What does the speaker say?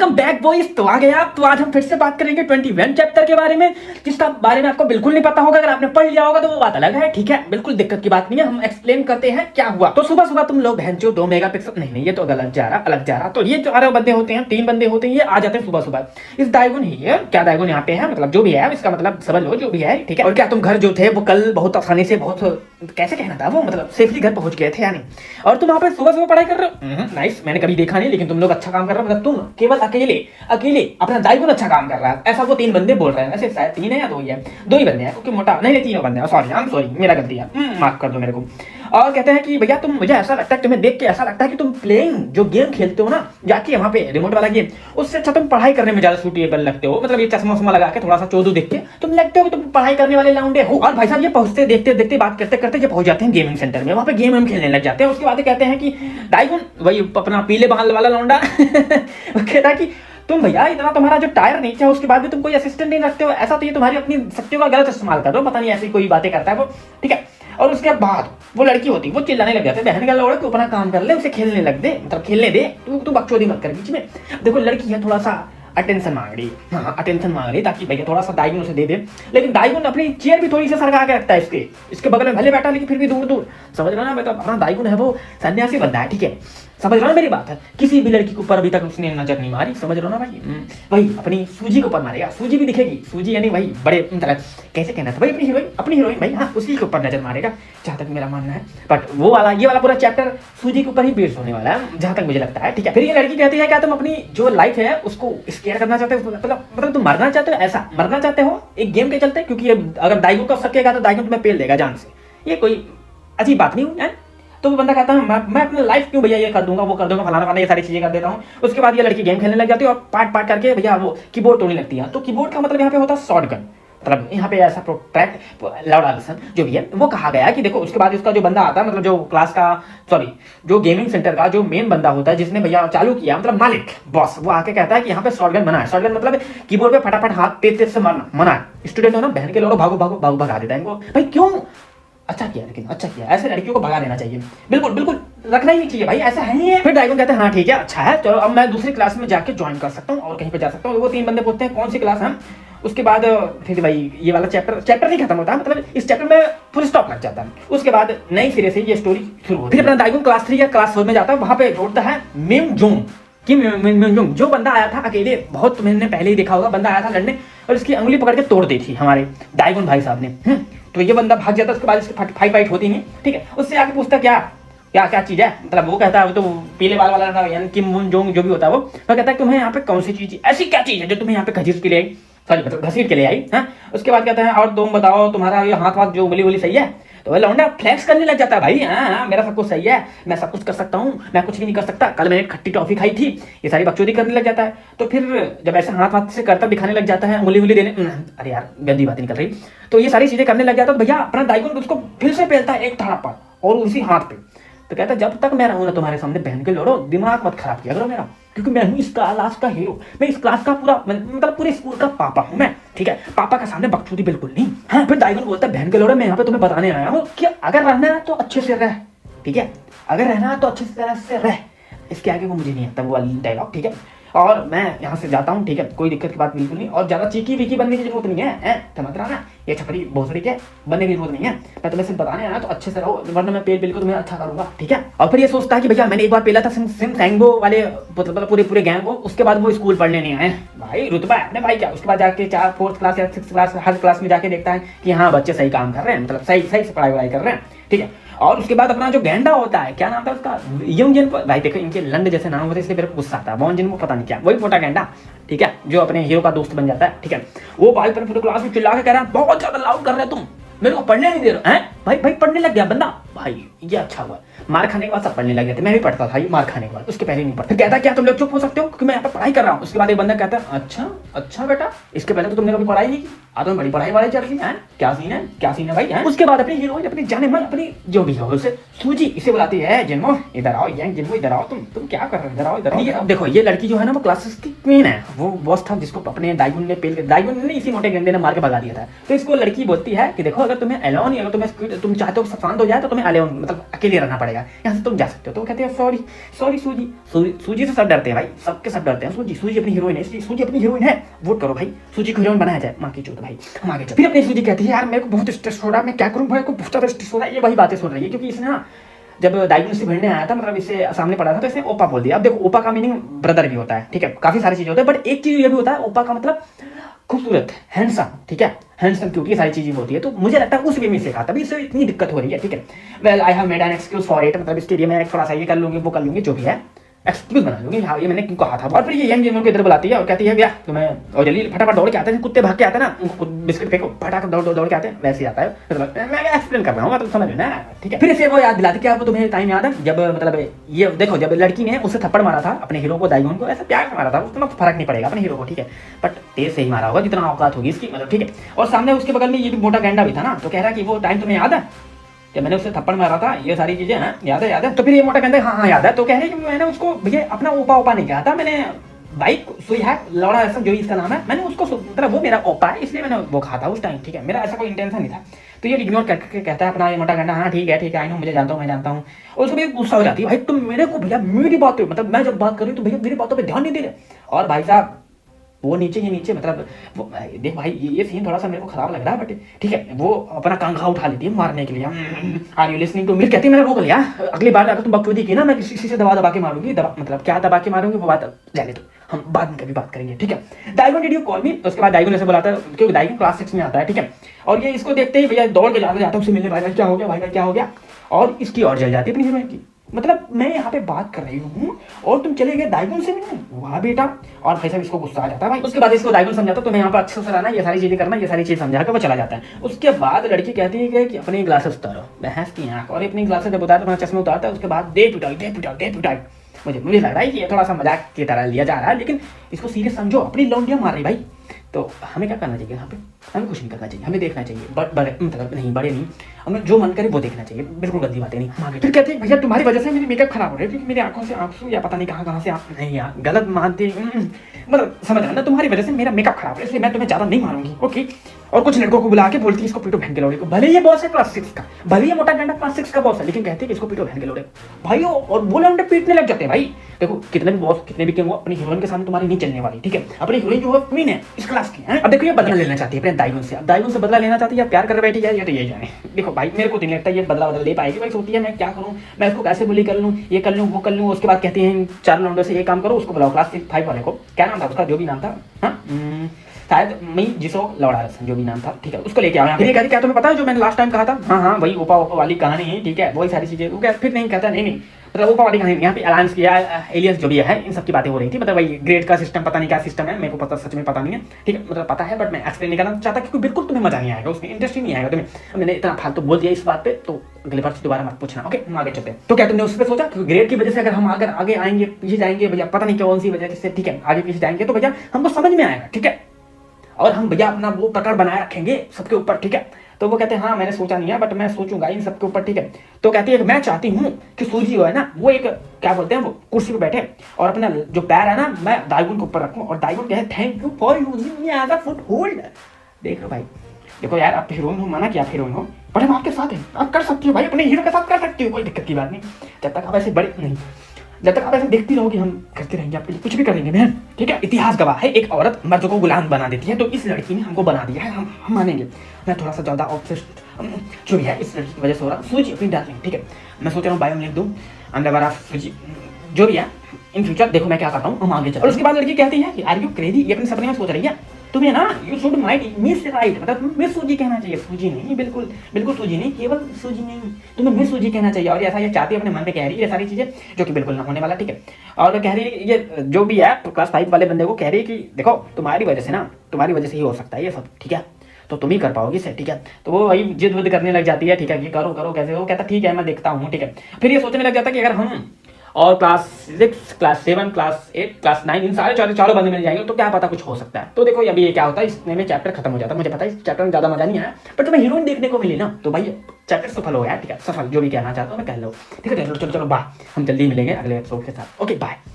Welcome back boys. तो आ गए आप। तो आज हम फिर से बात करेंगे 21 चैप्टर के बारे में, जिसका बारे में आपको बिल्कुल नहीं पता होगा। अगर आपने पढ़ लिया होगा तो वो बात अलग है, ठीक है, बिल्कुल दिक्कत की बात नहीं है। हम एक्सप्लेन करते हैं क्या हुआ। तो सुबह सुबह तुम लोग बहन 2 मेगापिक्सल नहीं, ये तो गलत जा रहा, अलग जा रहा। तो ये 4 बंदे होते हैं, 3 बंदे होते हैं, ये आ जाते हैं सुबह सुबह। इस दाइगुन ही है, क्या दाइगुन यहाँ पे है, मतलब जो भी है इसका मतलब समझ लो, जो भी है, ठीक है। और क्या तुम घर जो थे वो कल बहुत आसानी से, बहुत कैसे कहना था वो, मतलब सेफली घर पहुंच गए थे यानी। और तुम वहाँ पे सुबह सुबह पढ़ाई कर रहे हो। नाइस, मैंने कभी देखा नहीं, लेकिन तुम लोग अच्छा काम कर रहे हो। मतलब तुम केवल अकेले अपना दाइगुन अच्छा काम कर रहा है, ऐसा वो 3 बंदे बोल रहे हैं। ऐसे शायद 3 है या 2 ही है, 2 ही बंदे हैं, क्योंकि मोटा नहीं, 3 बंदे हैं। सॉरी मेरा गलती है, माफ कर दो मेरे को। और कहते हैं कि भैया तुम, मुझे ऐसा लगता है, तुम्हें देख के ऐसा लगता है कि तुम प्लेइंग जो गेम खेलते हो ना जाके वहाँ पे रिमोट वाला गेम, उससे अच्छा तुम पढ़ाई करने में ज्यादा सूटेबल लगते हो। मतलब ये चश्मा उस्मा लगा के थोड़ा सा चोदू देख के तुम लगते हो कि तुम पढ़ाई करने वाले लाउंडे हो। और भाई साहब ये पहुंचते देखते देखते बात करते करते ये पहुंच जाते हैं गेमिंग सेंटर में, वहाँ पे गेम खेलने लग जाते हैं। उसके बाद कहते हैं कि दाइगुन, वही अपना पीले बाल वाला लौंडा वो कहता है कि तुम भैया इतना तुम्हारा जो टायर नीचे है उसके बाद भी तुम कोई असिस्टेंट नहीं रखते हो, ऐसा तो ये तुम्हारी अपनी शक्तियों का गलत इस्तेमाल कर रहे हो, पता नहीं ऐसी कोई बातें करता है वो, ठीक है। और उसके बाद वो लड़की होती वो चिल्लाने लग जाते, बहन का लौड़ा तू अपना काम कर ले, उसे खेलने लग दे, मतलब खेलने दे, तू बकचोदी मत कर बीच में। देखो लड़की है, थोड़ा सा अटेंशन मांग रही, हाँ अटेंशन मांग रही, ताकि भैया थोड़ा सा दाइगुन उसे दे दे। लेकिन दाइगुन अपनी चेयर भी थोड़ी सी सरका के रखता है इसके बगल में, भले बैठा लेकिन फिर भी दूर दूर, समझ रहा ना। मतलब अपना दाइगुन है वो सन्यासी बंदा है, ठीक है, समझ रहा ना मेरी बात है। किसी भी लड़की के ऊपर अभी तक उसने नजर नहीं मारी, समझ रहा ना भाई। वही अपनी सूजी के ऊपर मारेगा, सूजी भी दिखेगी, सूजी यानी वही बड़े मतलब कैसे कहना था भाई, अपनी हीरोइन भाई, हाँ उसी के ऊपर नजर मारेगा, जहाँ तक मेरा मानना है। बट वो वाला ये वाला पूरा चैप्टर सूजी के ऊपर ही बेस्ड होने वाला है, जहाँ तक मुझे लगता है, ठीक है। फिर ये लड़की कहती है क्या तुम अपनी जो लाइफ है उसको स्केयर करना चाहते हो, मतलब तुम मरना चाहते हो, ऐसा मरना चाहते हो एक गेम के चलते, क्योंकि अगर दाइगुन का सकेगा तो दाइगुन तुम्हें पेल देगा जान से। ये कोई अजीब बात नहीं है। तो वो बंदा कहता है मैं अपनी लाइफ क्यों भैया ये कर दूंगा, वो कर दूंगा, फलाना वाला ये सारी चीजें कर देता हूँ। उसके बाद ये लड़की गेम खेलने लग जाती है और पार्ट करके भैया वो कीबोर्ड तोड़ने लगती है। तो कीबोर्ड का मतलब यहाँ पे होता है शॉटगन, मतलब यहाँ पे ऐसा प्रोट्रैक्ट लाउड आलसन जो भी है वो कहा गया है कि देखो। उसके बाद इसका जो बंदा आता है, मतलब जो क्लास का, सॉरी जो गेमिंग सेंटर का जो मेन बंदा होता है, जिसने भैया चालू किया, मतलब मालिक बॉस, वो आके कहता है कि यहाँ पे शॉटगन मना है। शॉटगन मतलब कीबोर्ड पे फटाफट हाथ तेज से मारना मना है। स्टूडेंट हो ना, बहन के लोग भागो भागो भागो भगा देता है इनको। भाई क्यों? अच्छा किया, लेकिन अच्छा किया, ऐसे लड़कियों को भगा देना चाहिए, बिल्कुल बिल्कुल रखना ही नहीं चाहिए भाई, ऐसा है ही है। फिर दाइगुन कहते हैं हाँ ठीक है, अच्छा है, चलो अब मैं दूसरी क्लास में जाके ज्वाइन कर सकता हूँ और कहीं पे जा सकता हूँ। वो 3 बंदे पूछते हैं कौन सी क्लास है। उसके बाद फिर भाई ये वाला चैप्टर नहीं खत्म होता, मतलब इस चैप्टर में फुल स्टॉप लग जाता है। उसके बाद नई सिरे से ये स्टोरी शुरू होती है। फिर अपना दाइगुन क्लास 3 या क्लास 4 में जाता है, वहां पे जोड़ता है मिम जो बंदा आया था अकेले, बहुत तुमने पहले ही देखा होगा, बंदा आया था लड़ने और इसकी अंगुली पकड़ के तोड़ दी थी हमारे दाइगुन भाई साहब ने। तो ये बंदा भाग जाता है, उसके बाद इसकी फाइट होती नहीं, ठीक है। उससे आके पूछता क्या क्या क्या चीज है, मतलब वो कहता है, वो तो पीले बाल वाला था यानी किम मुन जोंग जो भी होता है, वो कहता है तुम्हें यहाँ पे कौन सी चीज, ऐसी क्या चीज है जो तुम्हें यहाँ पे घसीट के लिए आई, सॉरी मतलब घसीट के लिए आई है। उसके बाद कहता है और तुम बताओ तुम्हारा ये हाथ जो उंगली सही है। तो वह लौंडा फ्लेक्स करने लग जाता है, भाई हाँ मेरा सब कुछ सही है, मैं सब कुछ कर सकता हूँ, मैं कुछ भी नहीं कर सकता, कल मैंने खट्टी टॉफी खाई थी, ये सारी बकचोदी करने लग जाता है। तो फिर जब ऐसे हाथ से करता दिखाने लग जाता है, उंगली देने, अरे यार गंदी बात नहीं कर रही, तो ये सारी चीजें करने लग जाता है। तो भैया अपना दाइगुन उसको फिर से पेलता है एक थाड़ा पर और उसी हाथ पे। तो कहता है जब तक मैं रहूँ ना तुम्हारे सामने बहन के लड़ो, दिमाग मत खराब किया करो मेरा, क्योंकि मैं हूँ इस क्लास का हीरो, मैं इस क्लास का पूरा मतलब पूरे स्कूल का पापा हूँ मैं, ठीक है। पापा का सामने बकचोदी बिल्कुल नहीं। हाँ फिर दाइगुन बोलता है बहन के लोड़े मैं यहाँ पे तुम्हें बताने आया हूँ कि अगर रहना है तो अच्छे से रह, ठीक है, अगर रहना है तो अच्छी तरह से रह। इसके आगे वो मुझे नहीं आता वो वाली डायलॉग, ठीक है। और मैं यहाँ से जाता हूँ, ठीक है, कोई दिक्कत की बात बिल्कुल नहीं, और ज्यादा चीकी वीकी बनने की जरूरत नहीं है, समझ रहा ना, ये छपरी भोसड़ी के बनने की जरूरत नहीं है। मैं तुम्हें सिर्फ बताने आया तो अच्छे से रहो, वरना मैं पेल बिल्कुल तुम्हें अच्छा करूंगा, ठीक है। और फिर ये सोचता है कि भैया मैंने एक बार पेला था सिम सैंगो वाले मतलब पूरे गैंग को, उसके बाद वो स्कूल पढ़ने नहीं आए भाई, रुतबा है अपने भाई क्या। उसके बाद जाके 4th क्लास या 6th क्लास हर क्लास में जाके देखता है कि हाँ बच्चे सही काम कर रहे हैं, मतलब सही से पढ़ाई कर रहे हैं, ठीक है। और उसके बाद अपना जो गेंडा होता है, क्या नाम था उसका, यंग भाई देखो इनके लंड जैसे नाम होते हैं इसलिए मेरे को गुस्सा आता है, वॉन जिन को पता नहीं क्या, वही मोटा गेंडा, ठीक है, जो अपने हीरो का दोस्त बन जाता है, ठीक है। वो भाई पर पूरे क्लास में चिल्ला के कह रहा है बहुत ज्यादा लाउड कर रहे हो तुम, मेरे को पढ़ने नहीं दे रहे हैं भाई पढ़ने लग गया बंदा, भाई ये अच्छा हुआ, मार खाने के बाद सब पढ़ने लग गए थे, मैं भी पढ़ता था ये मार खाने के बाद, उसके पहले नहीं पढ़ता। कहता क्या तुम लोग चुप हो सकते हो क्योंकि मैं यहाँ पे पढ़ाई कर रहा हूँ। उसके बाद एक बंदा कहता है अच्छा बेटा, इसके पहले तो तुमने कभी पढ़ाई नहीं की, आज तो बड़ी पढ़ाई वाली चल रही है, क्या सीन है भाई है। उसके बाद अपनी हीरोइन अपनी जाने मन अपनी जो भी हो उसे सूजी इसे बुलाती है, जिन्मो इधर आओ, जिन्मो इधर आओ, तुम क्या कर रहे हो, इधर आओ इधर आओ। देखो ये लड़की जो है ना वो क्लासेस की क्वीन है, वो बॉस था जिसको अपने दाइगुन ने इसी मोटे गेंडे ने मार के भगा दिया था। तो इसको लड़की बोलती है कि देखो अगर तुम्हें अलोन, अगर तुम चाहते हो शांत हो जाए तो तुम्हें अलोन मतलब अकेले रहना पड़ेगा। पड़ेगा, यहाँ से तुम जा सकते हो। तो वो कहते हैं सॉरी सॉरी सूजी। सूजी से सब डरते हैं भाई, सबके सब डरते हैं। सूजी अपनी हीरोइन है, इसलिए सूजी अपनी हीरोइन है, वोट करो भाई, सूजी को हीरोइन बनाया जाए। माँ की चोट भाई, हम आगे चलते। फिर अपनी सूजी कहती है यार मेरे को बहुत स्ट्रेस हो रहा है, मैं क्या करूँ भाई, को बहुत ज्यादा स्ट्रेस हो रहा है। ये वही बातें सुन रही है क्योंकि इसने ना जब डायग्नोसिस भिड़ने आया था, मतलब इससे सामने पड़ा था, तो इसने ओपा बोल दिया। अब देखो ओपा का मीनिंग ब्रदर भी होता है, ठीक है, काफी सारी चीजें होती है, बट एक चीज ये भी होता है, ओपा का मतलब खूबसूरत, हैंडसम, ठीक है, हैंडसम क्यूट, ये सारी चीजें होती है। तो मुझे लगता है उस वे में से कहा तभी इससे इतनी दिक्कत हो रही है, ठीक है। Well I have made an excuse for it, मतलब इसके लिए मैं थोड़ा सा ये कर लूंगी, वो कर लूंगी, जो भी है एक्सक्यूज बना लूंगी, हाँ ये मैंने क्यों कहा था। और फिर ये यंग गेमर को इधर बुलाती है और कहती है भैया तुम्हें, और जल्दी फटाफट दौड़ के आते हैं, कुत्ते भाग के आते हैं ना, उनको बिस्किट फेंको, फटाफट दौड़ के आते हैं, वैसे ही आता है। मैं एक्सप्लेन कर रहा हूँ, तुम समझ ना, ठीक है। फिर इसे वो याद दिलाती, क्या तुम्हें टाइम याद है जब मतलब ये देखो जब लड़की ने उसे थप्पड़ मारा था अपने हीरो को, दाइगोन को, ऐसा प्यार से मारा था, उसमें फर्क नहीं पड़ेगा अपने हीरो को, ठीक है, बट तेज से ही मारा होगा जितना औकात होगी इसकी, मतलब ठीक है। और सामने उसके बगल में ये भी मोटा गैंडा भी था ना, तो कह रहा है कि वो टाइम तुम्हें याद है जब मैंने उससे थप्पड़ मारा था, ये सारी चीजें हैं, याद है। तो फिर ये मोटा कहता है हाँ याद है। तो कह रहे कि मैंने उसको भैया अपना ओपा नहीं कहा था, मैंने बाइक सुई है लौड़ा ऐसा जो इसका नाम है, मैंने उसको मतलब वो मेरा ओपा है इसलिए मैंने वो कहा था उस टाइम, ठीक है, मेरा ऐसा कोई इंटेंशन नहीं था। तो ये इग्नोर करके कहता है अपना ये मोटा कहना, हाँ ठीक है आई नो, मुझे जानता हूँ, मैं जानता हूँ। और उसको भी गुस्सा हो जाती है, भाई तुम मेरे को भैया मेरी बात मतलब मैं जब बात कर रही हूँ तो भैया मेरी बातों पर ध्यान नहीं दे रहे। और भाई साहब वो नीचे मतलब वो देख भाई ये सीन थोड़ा सा मेरे को खराब लग रहा है, बट ठीक है, वो अपना कंघा उठा लेती है मारने के लिए। Are you listening to me कहती है, मैंने रोक लिया, अगली बार अगर तुम बकचोदी की ना मैं किसी से दबा के मारूंगी, मतलब क्या दबा के मारूंगी वो बात जाने दो, हम बाद में कभी बात करेंगे, ठीक है। डायगोन डिड यू कॉल मी, तो उसके बाद डायगोन ऐसे बुलाता है क्योंकि डायगोन क्लास 6 में आता है, ठीक है। और ये इसको देखते ही भैया दौड़ के जाता है उससे मिलने, भाई क्या हो गया, भाई क्या हो गया, और इसकी और जल जाती है अपनी हीरोइन की। मतलब मैं यहाँ पे बात कर रही हूँ और तुम चले गए दाइगुन से मिलने, वाह बेटा। और भाई साहब इसको गुस्सा आ जाता है भाई। उसके बाद इसको दाइगुन समझाता तो मैं यहाँ पर अच्छे से रहना, ये सारी चीजें करना, ये सारी चीज समझा कर वो चला जाता है। उसके बाद लड़की कहती है कि अपने ग्लासेस उतारो, भैंस की आंख, और अपनी ग्लासेस जब उतारता अपना चश्मा उतारता है, उसके बाद दे पिटाई। मुझे लग रहा है कि ये थोड़ा सा मजाक की तरह लिया जा रहा है, लेकिन इसको सीरियस समझो, अपनी लौंडियां मार रही भाई। तो हमें क्या करना चाहिए यहाँ पे, हमें कुछ नहीं करना चाहिए, हमें देखना चाहिए, बड़े मतलब नहीं, बड़े नहीं, हमें जो मन करे वो देखना चाहिए, बिल्कुल गंदी बातें नहीं। हम आगे फिर कहते हैं भैया तुम्हारी वजह से मेरी मेकअप खराब हो रही है, क्योंकि मेरी आंखों से आंसू या पता नहीं कहाँ से आप नहीं यार गलत मानते, मतलब समझ रहे ना, तुम्हारी वजह से मेरा मेकअप खराब है, इसलिए मैं तुम्हें ज्यादा नहीं मारूंगी, ओके। और कुछ लड़कों को बुला के बोलती है इसको पीटो बहन के लोड़े को, भले ये बॉस है क्लास 6 का, भले ये मोटा गंडा क्लास 6 का बॉस है, लेकिन कहते हैं कि इसको पीटो बहन के लोड़े भाई। और वो लौंडे पीटने लग जाते हैं भाई। देखो कितने भी बॉस कितने भी किंग हो, अपनी हीरोइन के सामने तुम्हारी नहीं चलने वाली, ठीक है। अपनी हीरोइन जो है क्वीन है इस क्लास की है। अब देखो ये बदला लेना चाहती है अपने दाइगुन से, अब दाइगुन से बदला लेना चाहती है, प्यार कर बैठी है, ये तो यही जाने। देखो भाई मेरे को नहीं लगता ये बदला ले पाएगी भाई, सोचती है मैं क्या करूँ, मैं इसको कैसे बुली कर लूँ, ये कर लूँ वो कर लूँ। उसके बाद कहती है 4 लौंडों से ये काम करो, उसको बुलाओ क्लास 5 वाले को, क्या नाम था उसका, जो भी नाम था, हाँ शायद मई जिसो लौड़ा रसन जो भी नाम था, ठीक है, उसको लेके आओ। फिर ये कहती क्या तुम्हें पता है जो मैंने लास्ट टाइम कहा था, हाँ वही ओपा वाली कहानी है, ठीक है, वही सारी चीजें। फिर नहीं कहता नहीं मतलब ओपा वाली कहानी, यहाँ पे अलायंस किया, एलियंस जो भी है, इन सब की बातें हो रही थी, मतलब वही ग्रेड का सिस्टम, पता नहीं क्या सिस्टम है, मेरे को पता सच में पता नहीं है, ठीक है, मतलब पता है बट मैं एक्सप्लेन नहीं करना चाहता क्योंकि बिल्कुल तुम्हें मजा नहीं आएगा, उसमें इंटरेस्ट ही नहीं आएगा तुम्हें। मैंने इतना फालतू बोल दिया इस बात पे, तो अगले बार से दोबारा मत पूछना, ओके। हम आगे चलते हैं। तो क्या तुमने उस पर सोचा कि ग्रेड की वजह से अगर हम अगर आगे आएंगे पीछे जाएंगे भैया, पता नहीं कौन सी वजह से, ठीक है, आगे पीछे जाएंगे तो भैया हमको समझ में आएगा, ठीक है, और हम भैया अपना वो पकड़ बनाए रखेंगे सबके ऊपर, ठीक है। तो वो कहते हैं हाँ मैंने सोचा नहीं है बट मैं सोचूंगा इन सबके ऊपर, ठीक है। तो कहती है कि मैं चाहती हूँ कि सूजी जो है ना वो एक क्या बोलते हैं वो कुर्सी पे बैठे और अपना जो पैर है ना मैं दाइगुन के ऊपर रखूँ, और दाइगुन कहे thank you for using me as a foothold. देख लो भाई, देखो यार आप हीरोइन हो, माना कि आप हीरोइन हो, बट हम आपके साथ हैं, आप कर सकती हो भाई, अपने हीरो के साथ कर सकती हो, कोई दिक्कत की बात नहीं। जब तक आप ऐसे बड़े नहीं, जब तक आप ऐसे देखती रहोगी हम करते रहेंगे आपके लिए, कुछ भी करेंगे बहन, ठीक है। इतिहास गवाह है, एक औरत मर्द को गुलाम बना देती है, तो इस लड़की ने हमको बना दिया है, हम मानेंगे। मैं थोड़ा सा ज्यादा ऑब्सेस्ड जो भी है इस लड़की की वजह से हो रहा, सूजी अपनी डार्लिंग, ठीक है। मैं सोच रहा हूँ बायो में लिख दूँ अंडरवेयर ऑफ सूजी, जो भी है इन फ्यूचर देखो मैं क्या करता हूँ, हम आगे चलते हैं। और उसके बाद लड़की कहती है कि आर यू क्रेजी, ये अपने सपने में सोच रही है, तुम्हें ना you should might miss right, मतलब तुम्हें मिस सूजी कहना चाहिए, सूजी नहीं, बिल्कुल बिल्कुल सूजी नहीं, केवल सूजी नहीं, तुम्हें मिस सूजी कहना चाहिए। और ऐसा ये चाहती है, अपने मन में कह रही है ये सारी चीजें, जो कि बिल्कुल ना होने वाला, ठीक है। और कह रही है ये जो भी है क्लास 5 वाले बंदे को कह रही है कि देखो तुम्हारी वजह से ना, तुम्हारी वजह से ही हो सकता है ये सब, ठीक है, तो तुम ही कर पाओगी इसे, ठीक है। तो वो वही जिद विद करने लग जाती है, ठीक है, कि करो करो कैसे, वो कहता ठीक है मैं देखता हूँ, ठीक है। फिर ये सोचने लग जाता है कि अगर हम और क्लास 6 क्लास 7 क्लास 8 क्लास 9 इन सारे चारों बंदे मिल जाएंगे तो क्या पता कुछ हो सकता है। तो देखो अभी ये क्या होता है, इसमें में चैप्टर खत्म हो जाता है, मुझे पता है इस चैप्टर में ज्यादा मजा नहीं आया, पर तुम्हें हीरोइन देखने को मिली ना, तो भाई चैप्टर सफल हो गया, ठीक है, सफल जो भी कहना चाहता हूँ मैं कह लो, ठीक है। चलो बाय, हम जल्दी मिलेंगे अगले एपिसोड के साथ, ओके बाय।